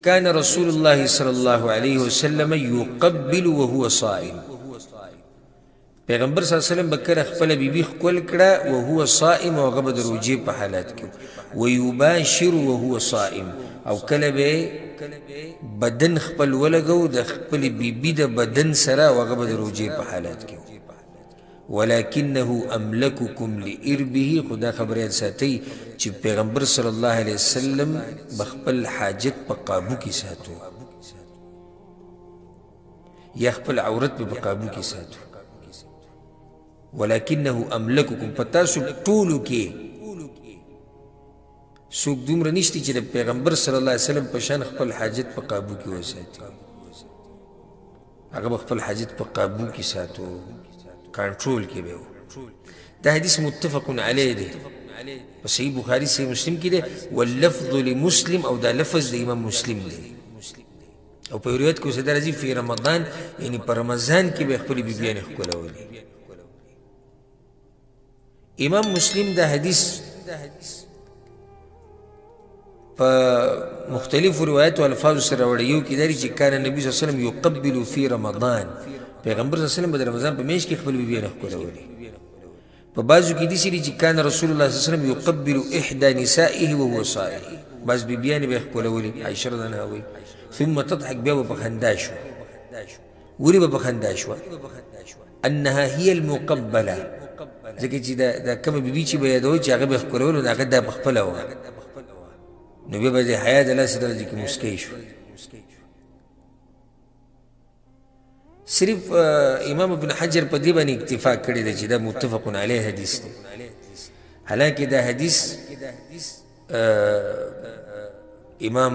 كان رسول الله صلى الله عليه وسلم يقبل وهو صائم. پیغمبر صلی الله علیه وسلم بکر خپل بیبی خپل کړه وهو صائم او هغه د روجې په حالت کې ويباشر وهو صائم او کله به بدن خپل ولګو د خپل بیبی د بدن سره او هغه د روجې په حالت کې ولكنه املككم لاربه. خدا خبره ساتي چې پیغمبر صلی الله علیه وسلم بخپل حاجت په قابو کې ساتو یا خپل عورت په قابو کې ساتو. ولكنه املككم پتاسو ټولو کې څوک دومره نشته چې د پیغمبر صلی الله علیه وسلم په شان خپل حاجت په قابو کې وساتي. هغه خپل حاجت په قابو کې ساتو کنټرول کې به. دا حدیث متفق علیه دی په صحیح بخاری صحیح مسلم کې دی واللفظ لمسلم او دا لفظ د امام مسلم دی او په روایت کې څه درځي په رمضان یعنی په رمضان کې به خپل بیبیانې ښکلولې. امام مسلم دا حدیث په مختلف روایت او الفاظ سره وړي کې دی چې کان نبی صلی الله علیه وسلم يقبل فی رمضان. پیغمبر صلی الله علیه وسلم د رمضان په میاشت کې خپل بیبیانې ښکلولې. په بعضو کې دي چې کان رسول الله صلی الله علیه وسلم يقبل احدى نسائه وهو صائم. بعض بیبیانې به ښکلولې. عائشہ رضی الله عنها وایي ثم تضحك بیا به په خندا شوه. ولې به په خندا شوه؟ انها هي المقبله. ځکه چې دا کومه بیبي چې به یادوي چې هغه به ښکلول نو هغه دا په خپله وه نو بیا به د حیا د لاسې درجې کې مسکی شوه. صرف امام ابن حجر په دې باندې اکتفا کړی دی چې دا متفق علیه حدیث دی. حالانکه دا حدیث امام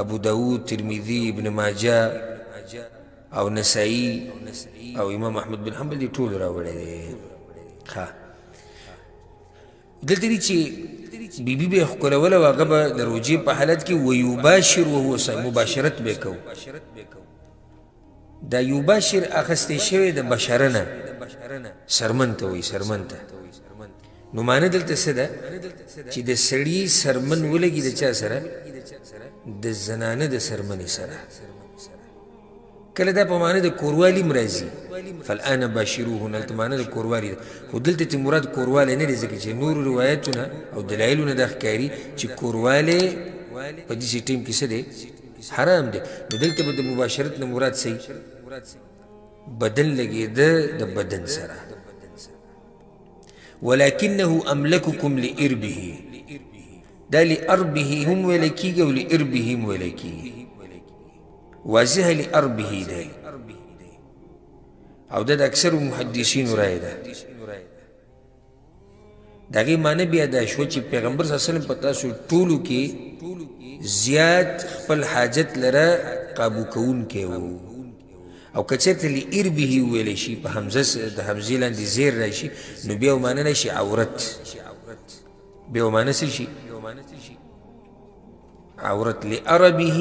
ابو داود ترمذی ابن ماجه او نسائی او امام احمد بن حنبل دی ټول راوړی دی. دلته دی چې بیبي به ښکلوله او هغه به د روجې په حالت کې ویباشر وهو صائم مباشرت به کوو. دا یباشر اخستی شوی د بشره نه سرمن ته وایي سرمن ته. نو معنی دلته څه ده چې د سړي سرمن ولګي د چا سره؟ د زنانه د سرمنې سره. کله دا په معنی د کوروالي م راځي فالآن باشروهن هلته معنی د کوروالي ده خو دلته چې مراد کوروالی نه دی ځکه چې نور روایتونه او دلایلونه دا ښکاري چې کوروالی په داسې ټیم کې څه دی حرام دی. نو دلته به د مباشرت نه مراد صحیح بدن لګېده د بدن سره. ولكنه املككم لاربه. دا لاربه هم ویلی کېږي او لاربه هم ویلی کېږي. واضح لاربه دی او دا د اکثرو محدثینو رایه ده. د هغې معنی بیا دا شوه چې پیغمبر صلی الله علیه وسلم په تاسو ټولو کې زیات خپل حاجت لره قابو کوونکی و. او که چېرته لاربه وویلی شي په حمزه د حمزې لاندې زیر راشي نو بیا ومعنی نه شي عورت. بیا ومعنی څه شي؟ عورت. لاربه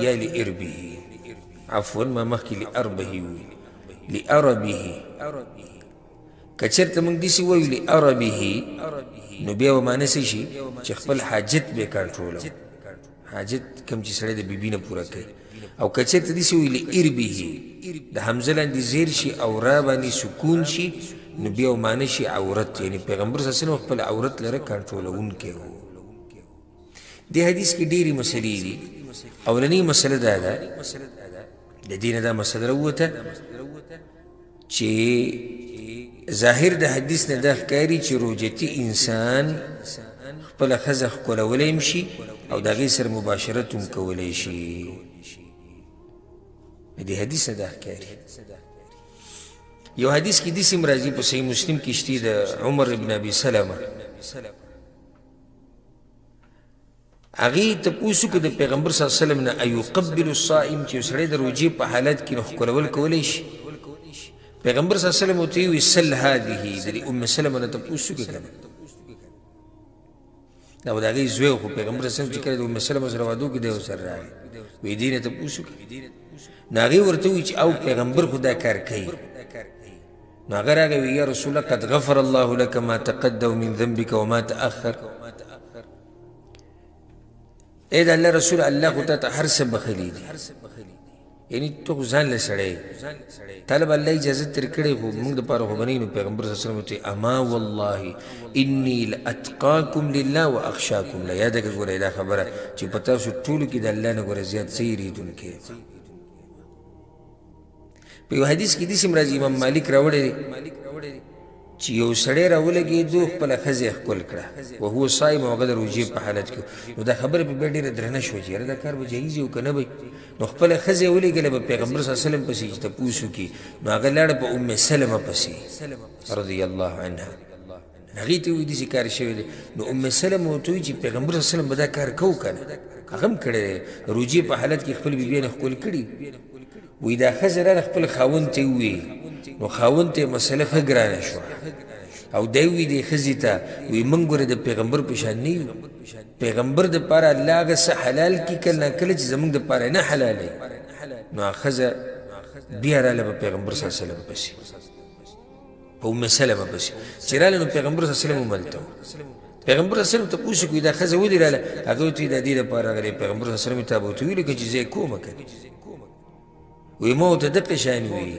یا لاربه عفوا ما مخکې لاربه وي لاربه. که چېرته موږ داسې وایو لاربه نو بیا ومعنی څه شي چې خپل حاجت به کنټرولو حاجت کوم چې سړی د بیبي نه پوره کوي. او که چېرته داسې وایي لاربه د حمزه لاندې زیر شي او را باندې سکون شي نو بیا ومعنی شي عورت. یعنی پیغمبر صلی الله علیه وسلم خپل عورت لره کنټرولونکی و. دې حدیث کې ډېرې مسلې دي. اولنۍ مسله دا ده د دې نه دا مسله راووته چې ظاهر د حدیث نه دا ښکاري چې روجتي انسان خپله ښځه ښکلولی هم شي او د هغې سره مباشرت هم کولی شي. د دې حدیث نه دا ښکاري. یو حدیث کې داسې هم راځي په صحیح مسلم کې شته د عمر ابن ابي سلمه. هغې تپوس وکړه د پیغمبر صلی الله علیه وسلم نه ایقبل الصائم چې یو سړی د روجې په حالت کې نو ښکلول کولی شي؟ پیغمبر صلی الله علیه وسلم ورته وویل سل هذه. د دې ام سلمه نه تپوس وکړه که نه دا به د هغې زوی خو پیغمبر صلی الله علیه وسلم چې کله د ام سلمه سره واده وکړي دی ورسره راغی وایي دې نه تپوس وکړه. نو هغې ورته وویل چې او پیغمبر خو دا کار کوي. نو هغه راغی وایي یا رسول الله قد غفر الله لك ما تقدم من ذنبك وما تأخر. اے دا اللہ رسول اللہ خو تا هر څه بخلی دی یعنی تو ځان له سړی طالب الله اجازت تر کړی خو موږ د پاره خو بنینو پیغمبر صلی الله علیه وسلم ته اما والله انی لاتقاکم لله واخشاکم له یاد ګورئ دا خبره چې پتا شو ټول کې د الله نه ګوره زیات سیریدونکې په یو حدیث کې د سیم راځي امام مالک راوړی چې یو سړی راولګېدو خپله ښځه یې ښکل کړه وهو صایم او هغه د روژې په حالت کې نو دا خبره په بیا ډېره درنه شوه چې یاره دا کار به جایز وي او که نه به نو خپله ښځه یې ولېږله به پیغمبر صلی الله علیه وسلم پسې چې تپوس وکړي نو هغه لاړه په ام سلمه پسې رضی الله عنها هغې ته وایي داسې کار شوی دی نو ام سلمه ورته وایي چې پیغمبر صلی الله علیه وسلم به دا کار کوو که نه هغه هم کړی دی روژې په حالت کې خپل بیبیانې ښکل کړي وایي دا ښځه راله خپل خاوند ته یې وویل نو خاوند ته یې مسله ښه ګرانه شوه او دی وی دی ښځې ته وی موږ ګوره د پیغمبر په شان نه یو پیغمبر دپاره الله هغه څه حلال کړي کله ناکله چې زموږ دپاره نه حلالوي نو هغه ښځه بیا راله په پیغمبر صلی الله علیه وسلم پسې په ام سلمه پسې چې راله نو پیغمبر صلی الله علیه وسلم هملته و پیغمبر صلی الله علیه وسلم تپوس وکړي دا ښځه ولې راله هغه ورته وایي د دې دپاره راغلی پیغمبر صلی الله علیه وسلم تا به ورته ویلي که چې زه یې کومه که وی ما ورته دقې شان وي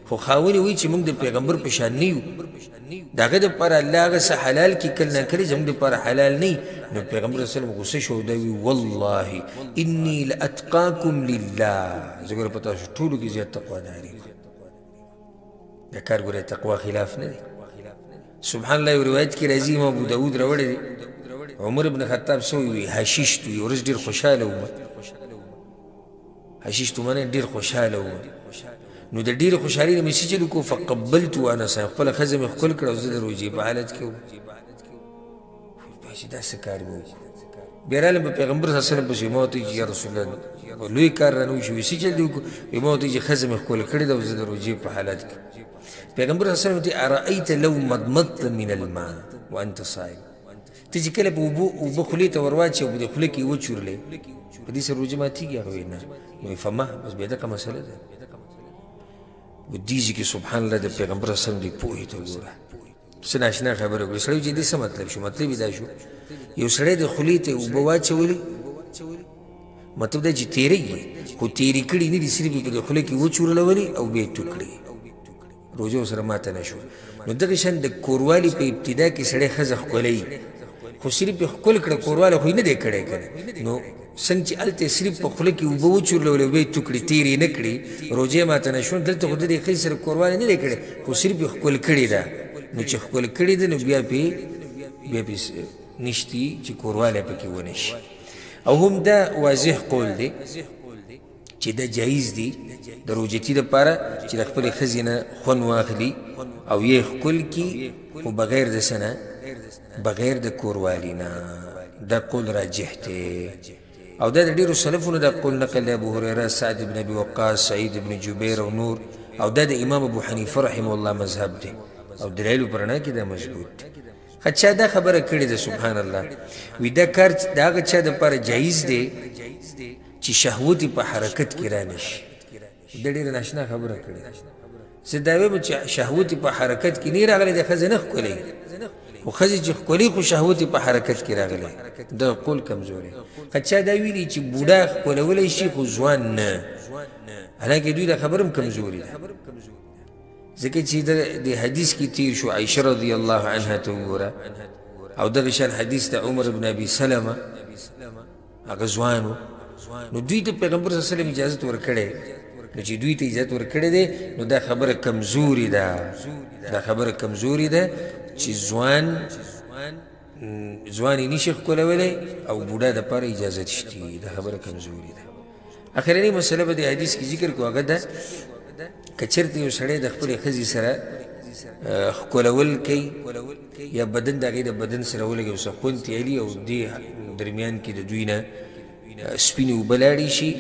خو خاونې وایي چې موږ د پیغمبر په شان نه یو د هغه دپاره الله هغه څه حلال کړي کله ناکله زموږ دپاره حلال نه وي نو پیغمبر صلی الله علیه وسلم غصه شو دا وی والله انی لاتقاکم لله زه ګوره په تاسو ټولو کې زیات تقوادار یم دا کار ګوره تقوا خلاف نه دی سبحان الله یو روایت کې راځي امام ابو داود راوړی دی عمر بن خطاب سوی وي حشیشتو یو ورځ ډېر خوشحاله وم حشیشتو معنی ډېر خوشحاله وم نو د ډېرې خوشحالۍ نه مې څه چل وکړو فقبلت وانا صایم خپله ښځه مې ښکل کړه او زه د روژې په حالت کې وم چې دا څه کار به وکړو بیا رالم په پیغمبر صلی الله علیه وسلم پسې ما ورته وایي چې یا رسول الله لوی کار رانه وشي وایي څه چل دې وکړو وایي ما ورته وایي چې ښځه مې ښکل کړې ده او زه د روژې په حالت کې پیغمبر صلی الله علیه وسلم ورته ارأیت لو مضمضت من الماء وانت صائم ته چې کله په اوبه خولې ته ور واچوې او د خولې کې یې وچورلې په دې سره روژه ماتېږي هغه وایي نه نو فما بس بیا دغه مسله ده و دیږي کې سبحان الله د پیغمبر صلی الله علیه وسلم دې پوهې ته وګوره څه ناشنا خبره وکړي سړی چې دې څه مطلب شو مطلب یې دا شو یو سړی د خولې ته اوبه واچولې مطلب دا چې تېرېږي خو تېرې کړي نه دي صرف په د خولې کې وچورلولې او بیا یې ټوکړي روژه ورسره ماته نه شو نو دغه شان د کوروالي په ابتدا کې سړی ښځه ښکلوي خو صرف یې ښکل کړه کورواله خو یې نه دی کړی که نو څنګه چې هلته صرف په خوله کې اوبه وچورلولې او بیا یې توکړې تېرې یې نه کړي روژې ماته نه شو دلته خو د دې ښځې سره کوروالی نه دی کړی خو صرف یې ښکل کړې ده نو چې ښکل کړې ده نو بیا پې نشتي چې کوروالی پکې ونه شي او هم دا واضح قول دی چې دا جایز دی د روژتي دپاره چې د خپلې ښځې نه خوند واخلي او یې ښکل کړي خو بغیر د څه نه بغیر د کوروالي نه دا قول راجح دی او دا د ډېرو سلفونو دا قول نقل دی ابو هریره سعد بن ابي وقاص سعید بن جبیر او نور او دا د امام ابو حنیفه رحمه الله مذهب دی او دلایلو په رڼا کې دا مضبوط دی ښه چا دا خبره کړې ده سبحان الله وي دا کار د هغه چا دپاره جایز دی چې شهوت یې په حرکت کې رانه شي دا ډېره ناشنا خبره کړې زه دا وایم چې شهوت یې په حرکت کې نه راغلی دی ښځه نه ښکلوي خو ښځې چې ښکلي خو شهوت یې په حرکت کې راغلی دغه قول کمزوری که چا دا ویلي چې بوډا ښکلولی شي خو ځوان نه حالانکې دوی دا خبره هم کمزوري ده ځکه چې د حدیث کې تیر شو عایشه رضی الله عنها ته وګوره او دغه شان حدیث د عمر بن ابي سلمه هغه ځوان و نو دوی ته پیغمبر صلی الله علیه وسلم اجازت ورکړی نو چې دوی ته اجازت ورکړی دی نو دا خبره کمزوري ده دا خبره کمزوري ده چې ځوان یې نشي ښکلولی او بوډا دپاره اجازت شته دا خبره کمزوري ده اخرنۍ مسله به د حدیث کې ذکر کړو هغه ده که چېرته یو سړی د خپلې ښځې سره ښکلول کوي یا بدن د هغې د بدن سره ولګي او څه خوند تیالي او دې درمیان کې د دوی نه سپینې اوبه لاړې شي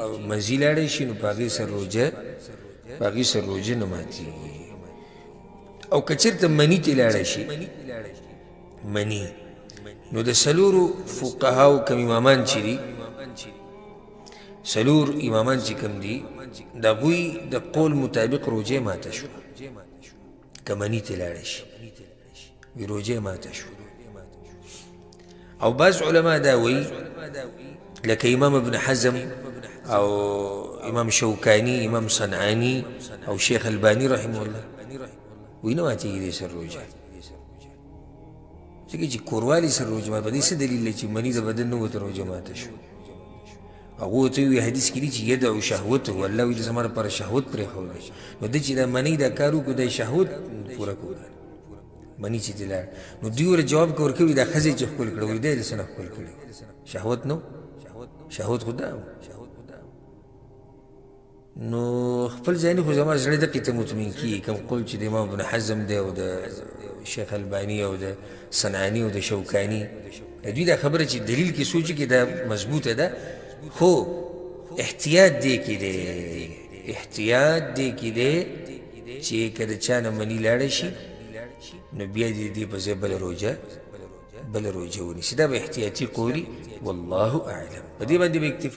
او مزي لاړې شي نو په هغې سره روژه نه ماتېږي او که چېرته مني ترې لاړه شي مني نو د څلورو فقهاو کم امامان چې دي څلور امامان چې کم دي د هغوی د قول مطابق روژې ماته شوه که مني ترې لاړه شي وي روژې ماته شوه او بعض علماء دا وی لکه امام ابن حزم او امام شوکانی، امام صنعانی او شیخ البانی رحمه الله وی نه ماتېږي دې سره روژه، ځکه چې کوروالي سره روژه مات په دې څه دلیل دی چې مني د بدن نه وته روژه ماته شو. هغه ورته وایي حدیث کې دي چې یدعو شهوته، الله وایي د زما لپاره شهوت پرېښودی، نو ده چې دا منۍ دا کار وکړو دا شهوت پوره کړو مني چې دې لاړ، نو دوی ورته جواب کې ورکوي دا ښځې چې ښکل کړه وایي دی دې څه نه ښکل کړي، شهوت نو شهوت خو دا و. نو خپل ځاني خو زما زړه دقې ته مطمئن کېږي کوم قول چې د امام ابن حزم دی او د شیخ الباني او د صنعاني او د شوکاني، دوی دا خبره چې دلیل کې سوچي کې دا مضبوطه ده، خو احتیاط دې کې دی، احتیاط دې کې دی چې که د چا نه مني لاړه شي نو بیا دې په ځای بله روژه ونیسي. دا به احتیاطي قولي والله اعلم. په دې باندې به اکتفا